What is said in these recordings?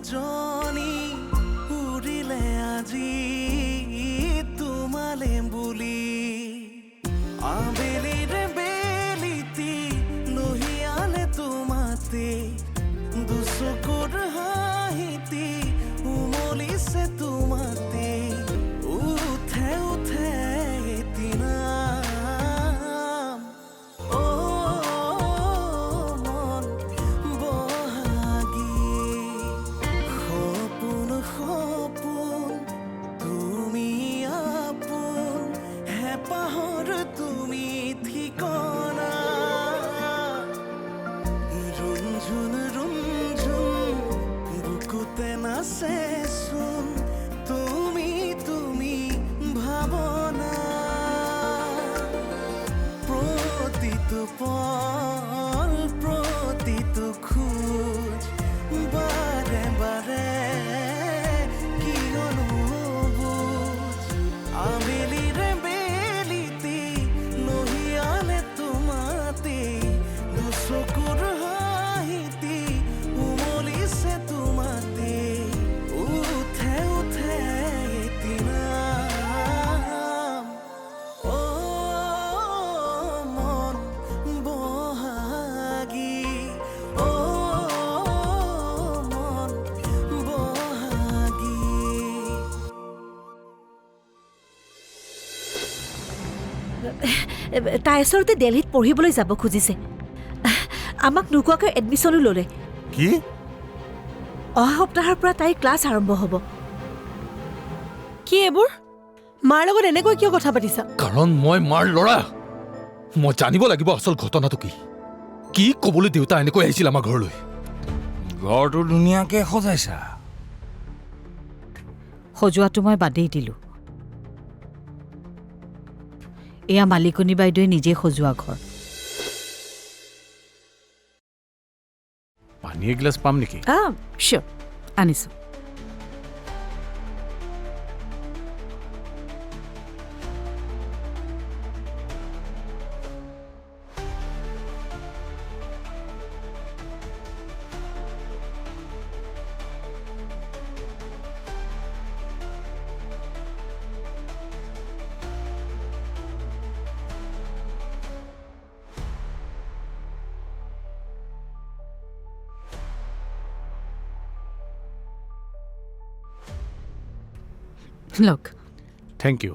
জনী উৰিলে আজি তোমালে বুলি আবেলিৰে বেলিতি লহিয়ালে তোমাতে দুচকুৰ হাঁহিতি উমলিছে তোমাতে উঠে উঠে এদিনা মন বহাগী সপোন সপোন তুমি আপোন হেঁপাহৰ তুমি ঠিকনা ৰুমঝুন ৰুমঝুন বুকুতে নাচেচোন তুমি তুমি ভাৱনা প্ৰতিটো পল প্ৰতিটো খোজ বাৰে বাৰে কিয়নো বুজ আবেলিৰে বেলিতি লহিয়ালে তোমাতে দুচকুৰ হাঁহিতি উমলিছে তোমাতে উঠে উঠে এদিনা মন বহাগী মন বহাগী তাই আচলতে দিল্লীত পঢ়িবলৈ যাব খুজিছে আমাক নোকোৱাকৈ এডমিশ্যনো ল'লে কি অহা সপ্তাহৰ পৰা তাইৰ ক্লাছ আৰম্ভ হ'ব কি এইবোৰ মাৰ লগত এনেকৈ কিয় কথা পাতিছা কাৰণ মই মাৰ ল'ৰা মই জানিব লাগিব আচল ঘটনাটো কি কি ক'বলৈ দেউতা এনেকৈ আহিছিল আমাৰ ঘৰলৈ ঘৰটো ধুনীয়াকে সজাইছা সজোৱাটো মই বাদেই দিলোঁ এয়া মালিকনী বাইদেৱে নিজে সজোৱা ঘৰ পানী এগিলাচ পাম নেকি চিয়'ৰ আনিছোঁ লওক থেংক ইউ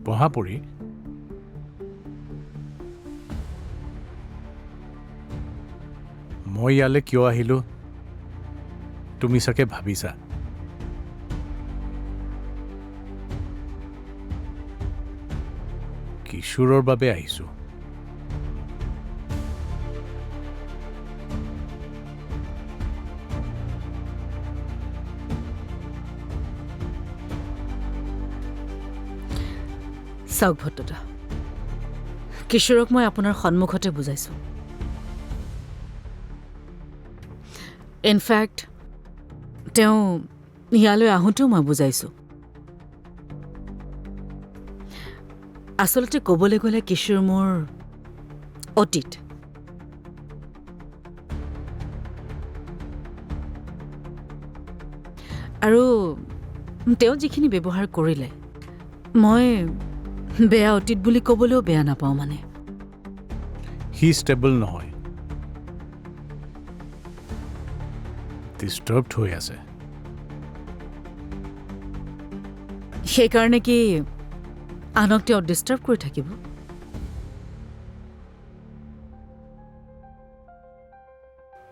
বহা পৰি মই ইয়ালৈ কিয় আহিলোঁ তুমি চাগে ভাবিছা কিশোৰৰ বাবে আহিছোঁ চাওক ভট্টদা কিশোৰক মই আপোনাৰ সন্মুখতে বুজাইছোঁ ইনফেক্ট তেওঁ ইয়ালৈ আহোঁতেও মই বুজাইছোঁ আচলতে ক'বলৈ গ'লে কিশোৰ মোৰ অতীত আৰু তেওঁ যিখিনি ব্যৱহাৰ কৰিলে মই বেয়া অতীত বুলি ক'বলৈও বেয়া নাপাওঁ মানে হি ষ্টেবল নহয় ডিষ্টাৰ্বড হৈ আছে সেইকাৰণে কি আনক তেওঁ ডিষ্টাৰ্ব কৰি থাকিব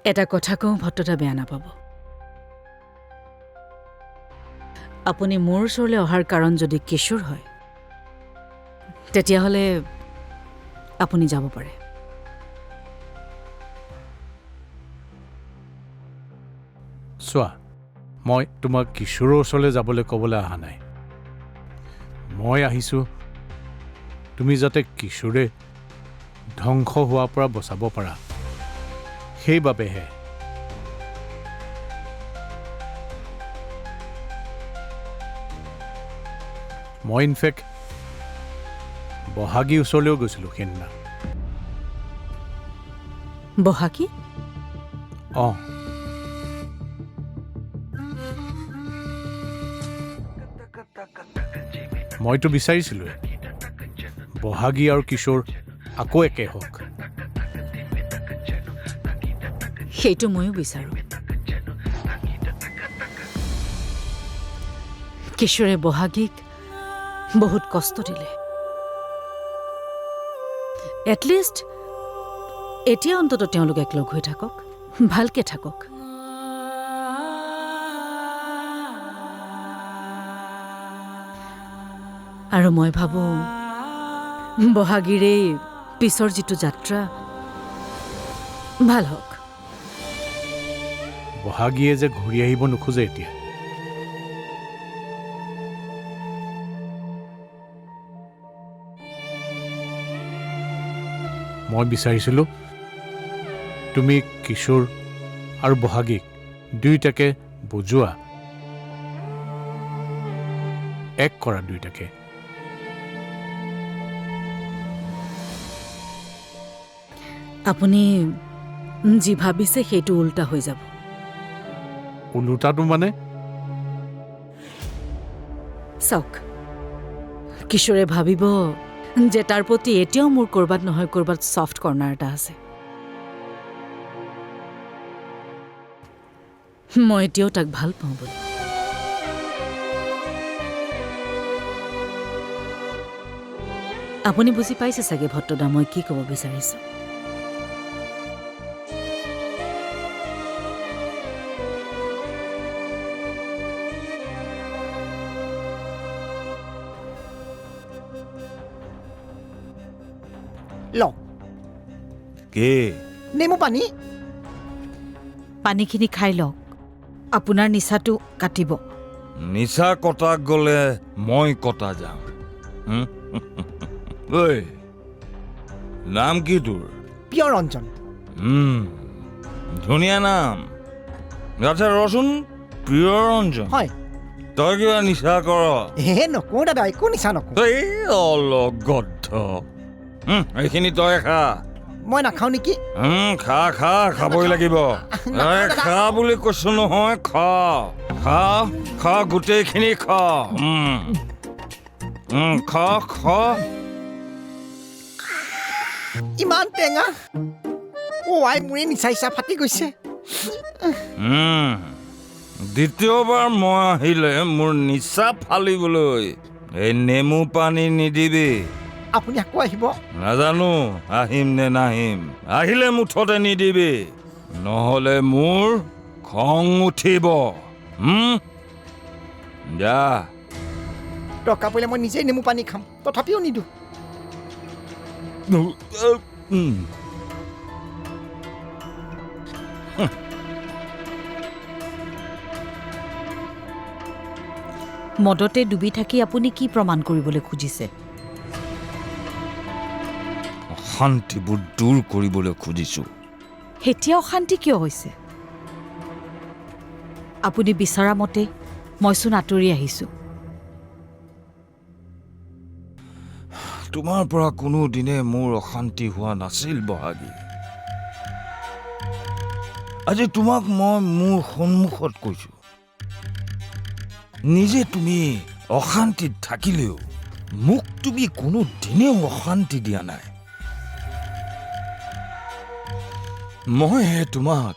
এটা কথা কওঁ ভট্টদা বেয়া নাপাব আপুনি মোৰ ওচৰলৈ অহাৰ কাৰণ যদি কিশোৰ হয় তেতিয়াহ'লে আপুনি যাব পাৰে চোৱা মই তোমাক কিশোৰৰ ওচৰলৈ যাবলৈ ক'বলৈ অহা নাই মই আহিছোঁ তুমি যাতে কিশোৰে ধ্বংস হোৱাৰ পৰা বচাব পাৰা সেইবাবেহে মই ইনফেক্ট বহাগী ওচৰলৈও গৈছিলোঁ সেইদিনা। বহাগী? অঁ, মইতো বিচাৰিছিলোঁৱে বহাগী আৰু কিশোৰ আকৌ একে হওক। সেইটো ময়ো বিচাৰোঁ। কিশোৰে বহাগীক বহুত কষ্ট দিলে। এটলিষ্ট এতিয়া অন্তত তেওঁলোক একলগ হৈ থাকক, ভালকে থাকক। আৰু মই ভাবোঁ বহাগীৰে পিছৰ যিটো যাত্ৰা ভাল হওক। বহাগীয়ে যে ঘূৰি আহিব নোখোজে এতিয়া। মই বিচাৰিছিলোঁ তুমি কিশোৰ আৰু বহাগীক দুয়োটাকে বুজোৱা, এক কৰা দুয়োটাকে। আপুনি যি ভাবিছে সেইটো উল্টা হৈ যাব। ওলোটাটো মানে? চাওক, কিশোৰে ভাবিব যে তাৰ প্ৰতি এতিয়াও মোৰ ক'ৰবাত নহয় ক'ৰবাত ছফ্ট কৰ্ণাৰ এটা আছে। মই এতিয়াও তাক ভাল পাওঁ বুলি। আপুনি বুজি পাইছে চাগে ভট্টদা মই কি ক'ব বিচাৰিছোঁ। ল কি নেমু পানী। পানীখিনি খাই লওক, আপোনাৰ নিচাটো কাটিব। নিচা কটা গ'লে মই কটা যাম। হুম? ঐ, নাম কি তোৰ? প্ৰিয় ৰঞ্জন। ধুনীয়া নাম। আচ্ছা ৰচোন, প্ৰিয় ৰঞ্জন, হয়। তই কিবা নিচা কৰ? হে নকওঁ দাদা, একো নিচা নকওঁ। এই অলগদ্ধ। এইখিনি তই খা। মই নাখাওঁ নেকি? খা খা, খাবই লাগিব। খা বুলি কৈছো নহয়, খা খা খা, গোটেইখিনি খা। খা খা। ইমান টেঙা। আই মোৰে নিচা ইচা ফাটি গৈছে। দ্বিতীয়বাৰ মই আহিলে মোৰ নিচা ফালিবলৈ এই নেমু পানী নিদিবি। আপুনি আকৌ আহিব? নাজানো আহিম নে নাহিম। আহিলে মুঠতে নিদিবি, নহ'লে মোৰ খং উঠিব। যা। টকা পৰিলে মই নিজেই নেমু পানী খাম, তথাপিও নিদিওঁ। মদতে ডুবি থাকি আপুনি কি প্ৰমাণ কৰিবলৈ খুজিছে? অশান্তিবোৰ দূৰ কৰিবলৈ খুজিছো। এতিয়া অশান্তি কিয় হৈছে? আপুনি বিচৰা মতে মইচোন আঁতৰি আহিছোঁ। তোমাৰ পৰা কোনো দিনে মোৰ অশান্তি হোৱা নাছিল বহাগী। আজি তোমাক মই মোৰ সন্মুখত কৈছো, নিজে তুমি অশান্তিত থাকিলেও মোক তুমি কোনো দিনেও অশান্তি দিয়া নাই। মইহে তোমাক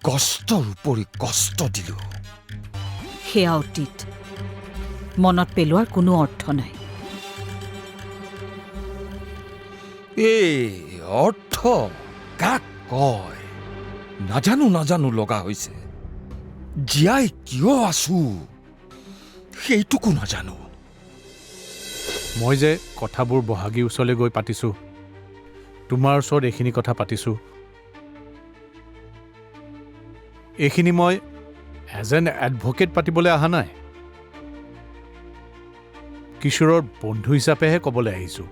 কষ্টৰ উপৰি কষ্ট দিলো। সেয়া অতীত, মনত পেলোৱাৰ কোনো অৰ্থ নাই। এই অৰ্থ কাক কয় নাজানো নাজানো লগা হৈছে। জীয়াই কিয় আছো সেইটোকো নাজানো। মই যে কথাবোৰ বহাগীৰ ওচৰলৈ গৈ পাতিছোঁ, তোমাৰ ওচৰত এইখিনি কথা পাতিছোঁ, এইখিনি মই এজ এন এডভকেট পাতিবলৈ অহা নাই, কিশোৰৰ বন্ধু হিচাপেহে ক'বলৈ আহিছোঁ।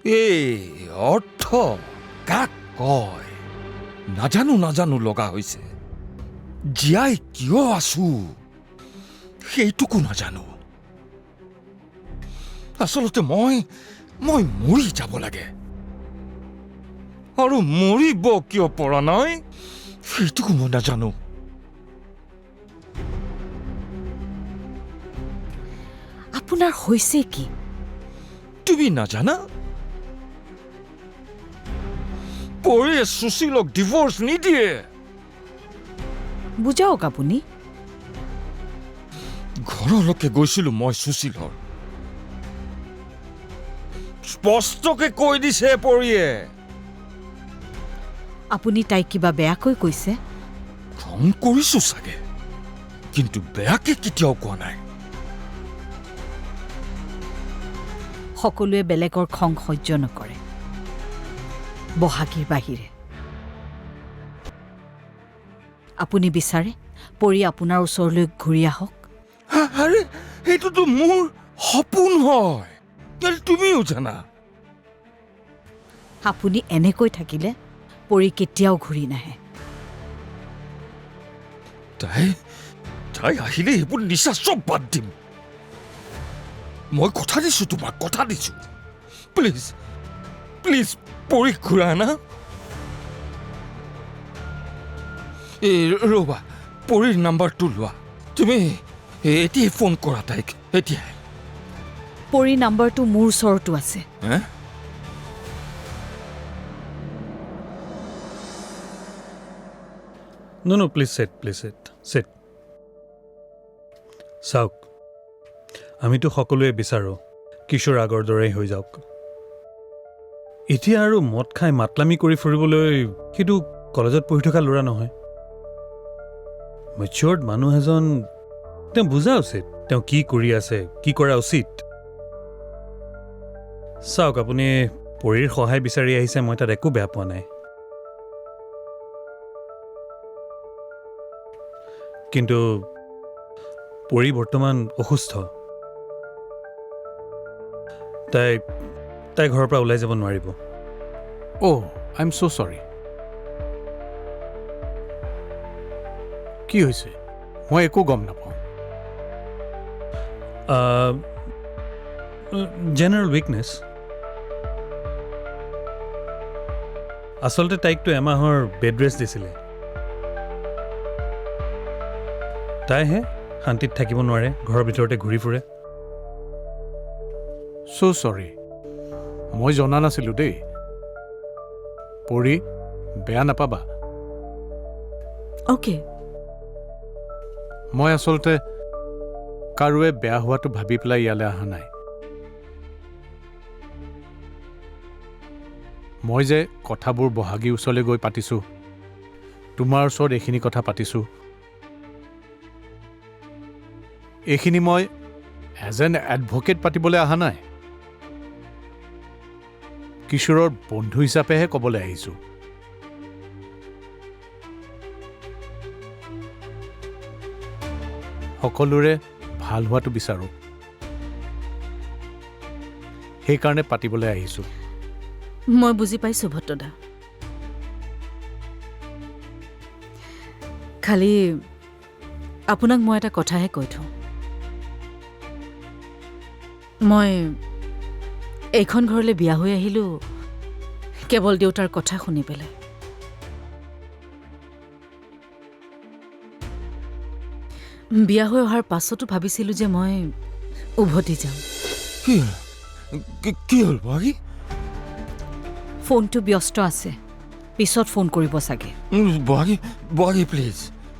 এই অৰ্থ কাক কয় নাজানো নাজানো লগা হৈছে জীয়াই কিয় আছো সেইটোকো নাজানো আচলতে মই মৰি যাব লাগে আৰু মৰিব কিয় পৰা নাই সেইটোকো মই নাজানো আপোনাৰ হৈছে কি তুমি নাজানা পৰিয়ে সুশীলক ডিভোৰ্চ নিদিয়ে বুজাওক আপুনি ঘৰলৈকে গৈছিলো মই সুশীলৰ স্পষ্টকে কৈ দিছে পৰিয়ে আপুনি তাইক কিবা বেয়াকৈ কৈছে খং কৰিছো চাগে কিন্তু বেয়াকে কেতিয়াও কোৱা নাই সকলোৱে বেলেগৰ খং সহ্য নকৰে বহাগীৰ বাহিৰে আপুনি বিচাৰে পৰি আপোনাৰ ওচৰলৈ ঘূৰি আহক আৰে এইটোতো মোৰ সপোন হয় তুমিও জানা আপুনি এনেকৈ থাকিলে পৰি কেতিয়াও ঘূৰি নাহে তাই আহিলে এইবোৰ নিচা চব বাদ দিম মই কথা দিছো তোমাক কথা দিছো প্লিজ প্লিজ পৰি ঘূৰা না এই ৰবা পৰিৰ নাম্বাৰটো লোৱা তুমি এতিয়াই ফোন কৰা তাইক এতিয়াই পৰি নাম্বাৰটো মোৰ ওচৰতো আছে No, please sit. চাওক আমিতো সকলোৱে বিচাৰোঁ কিশোৰ আগৰ দৰেই হৈ যাওক এতিয়া আৰু মদ খাই মাতলামি কৰি ফুৰিবলৈ সেইটো কলেজত পঢ়ি থকা ল'ৰা নহয় মেচিয়ৰ্ড মানুহ এজন তেওঁ বুজা উচিত তেওঁ কি কৰি আছে কি কৰা উচিত চাওক আপুনি পৰিৰ সহায় বিচাৰি আহিছে মই তাত একো বেয়া পোৱা নাই কিন্তু পৰি বৰ্তমান অসুস্থ তাই ঘৰৰ পৰা ওলাই যাব নোৱাৰিব অ' আই এম ছ' চৰি কি হৈছে মই একো গম নাপাওঁ জেনেৰেল উইকনেছ আচলতে তাইকতো এমাহৰ বেড ৰেষ্ট দিছিলে তাইহে শান্তিত থাকিব নোৱাৰে ঘৰৰ ভিতৰতে ঘূৰি ফুৰে ছ' চৰি মই জনা নাছিলোঁ দেই পৰি বেয়া নাপাবা অ'কে মই আচলতে কাৰোৱে বেয়া হোৱাটো ভাবি পেলাই ইয়ালৈ অহা নাই মই যে কথাবোৰ বহাগী ওচৰলৈ গৈ পাতিছোঁ তোমাৰ ওচৰত এইখিনি কথা পাতিছোঁ এইখিনি মই এজ এন এডভকেট পাতিবলৈ অহা নাই কিশোৰৰ বন্ধু হিচাপেহে ক'বলৈ আহিছোঁ সকলোৰে ভাল হোৱাটো বিচাৰোঁ সেইকাৰণে পাতিবলৈ আহিছোঁ মই বুজি পাইছোঁ ভট্টদা খালি আপোনাক মই এটা কথাহে কৈ থওঁ মই এইখন ঘৰলৈ বিয়া হৈ আহিলোঁ কেৱল দেউতাৰ কথা শুনি পেলাই বিয়া হৈ অহাৰ পাছতো ভাবিছিলোঁ যে মই উভতি যাম কি হ'ল বহাগী ফোনটো ব্যস্ত আছে পিছত ফোন কৰিব চাগে বহাগী প্লিজ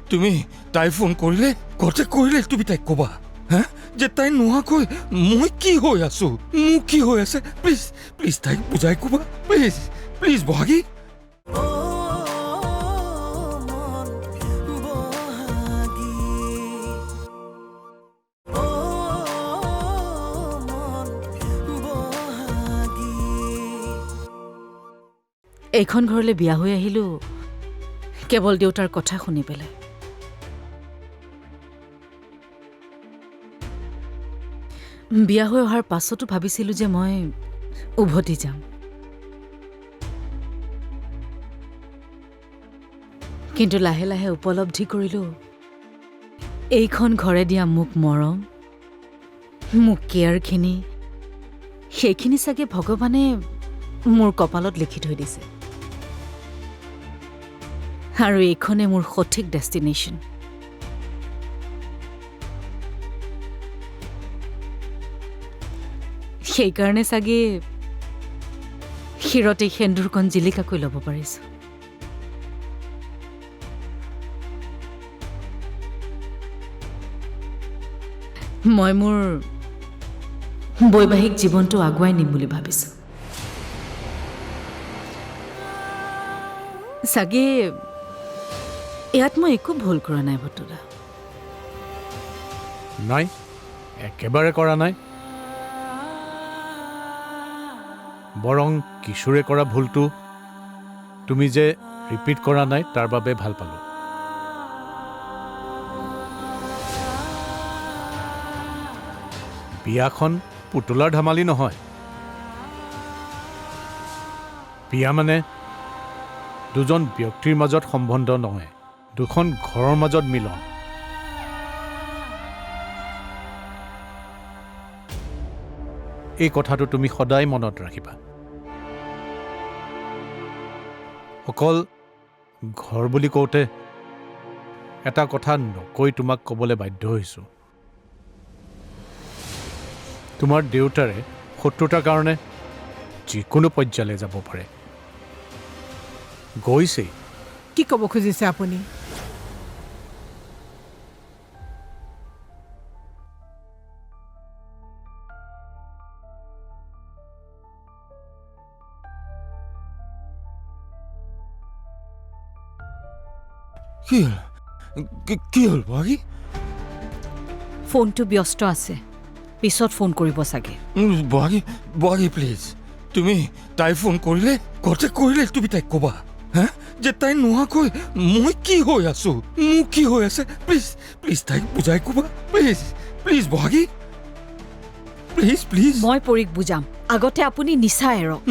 তুমি তাই ফোন কৰিলে ঘৰতে কৰিলে তুমি তাইক ক'বা হা যে তাই নোহোৱাকৈ মই কি হৈ আছো মোৰ কি হৈ আছে প্লিজ প্লিজ তাইক বুজাই ক'বা প্লিজ প্লিজ বহাগী ও মন বহাগী ও মন বহাগী এইখন ঘৰলৈ বিয়া হৈ আহিলোঁ কেৱল দেউতাৰ কথা শুনি পেলাই বিয়া হৈ অহাৰ পাছতো ভাবিছিলোঁ যে মই উভতি যাম কিন্তু লাহে লাহে উপলব্ধি কৰিলোঁ এইখন ঘৰে দিয়া মোক মৰম মোক কেয়াৰখিনি সেইখিনি চাগে ভগৱানে মোৰ কপালত লিখি থৈ দিছে আৰু এইখনে মোৰ সঠিক ডেষ্টিনেশ্যন সেইকাৰণে চাগে শিৰতে সেন্দুৰকণ জিলিকাকৈ ল'ব পাৰিছোঁ মই মোৰ বৈবাহিক জীৱনটো আগুৱাই নিম বুলি ভাবিছোঁ চাগে ইয়াত মই একো ভুল কৰা নাই বতুৰা নাই একেবাৰে কৰা নাই বৰং কিশোৰে কৰা ভুলটো তুমি যে ৰিপিট কৰা নাই তাৰ বাবে ভাল পালোঁ বিয়াখন পুতলাৰ ধেমালি নহয় বিয়া মানে দুজন ব্যক্তিৰ মাজত সম্বন্ধ নহয় দুখন ঘৰৰ মাজত মিলন এই কথাটো তুমি সদায় মনত ৰাখিবা অকল ঘৰ বুলি কওঁতে এটা কথা নকৈ তোমাক ক'বলৈ বাধ্য হৈছোঁ তোমাৰ দেউতাৰে শত্ৰুতাৰ কাৰণে যিকোনো পৰ্যায়লৈ যাব পাৰে গৈছেই কি ক'ব খুজিছে আপুনি কি হ'ল বহাগী ফোনটো ব্যস্ত আছে পিছত ফোন কৰিব চাগে বহাগী প্লিজ তুমি তাই ফোন কৰিলে ঘৰতে কৰিলে তুমি তাইক ক'বা হা যে তাই নোহোৱাকৈ মই কি হৈ আছো মোক কি হৈ আছে প্লিজ প্লিজ তাইক বুজাই ক'বা please please Bohagi please please মই পৰীক বুজাম আগতে আপুনি নিচা এৰক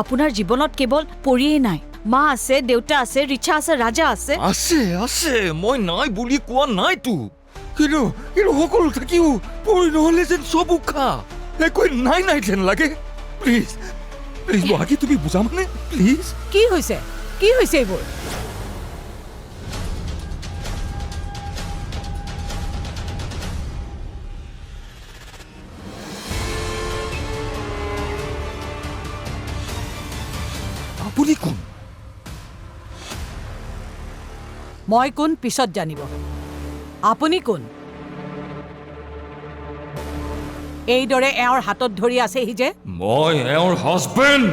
আপোনাৰ জীৱনত কেৱল পৰিয়েই নাই মা আছে দেউতা আছে ৰিচা আছে ৰাজা আছে আছে আছে মই নাই বুলি কোৱা নাইতো কিন্তু সকলো থাকিও পৰি নহ'লে যেন চব উশা একো নাই নাই যেন লাগে প্লিজ প্লিজ বহাগী তুমি বুজা মানে প্লিজ কি হৈছে এইবোৰ আপুনি কোন মই কোন পিছত জানিব আপুনি কোন এইদৰে এওঁৰ হাতত ধৰি আছেহি যে মই এওঁৰ হাজবেণ্ড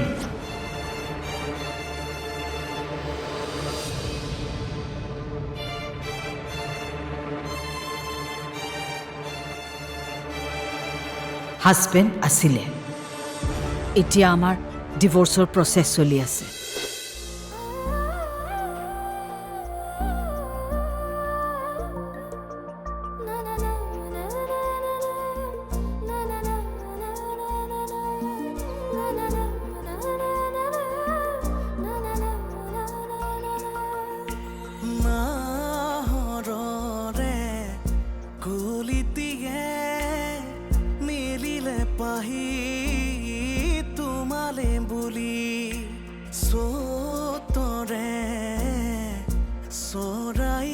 হাজবেণ্ড আছিলে এতিয়া আমাৰ ডিভোৰ্চৰ প্ৰচেছ চলি আছে নাহৰৰে কলিতিয়ে মিলিলে পাহি তোমালে বুলি চতৰে চৰাই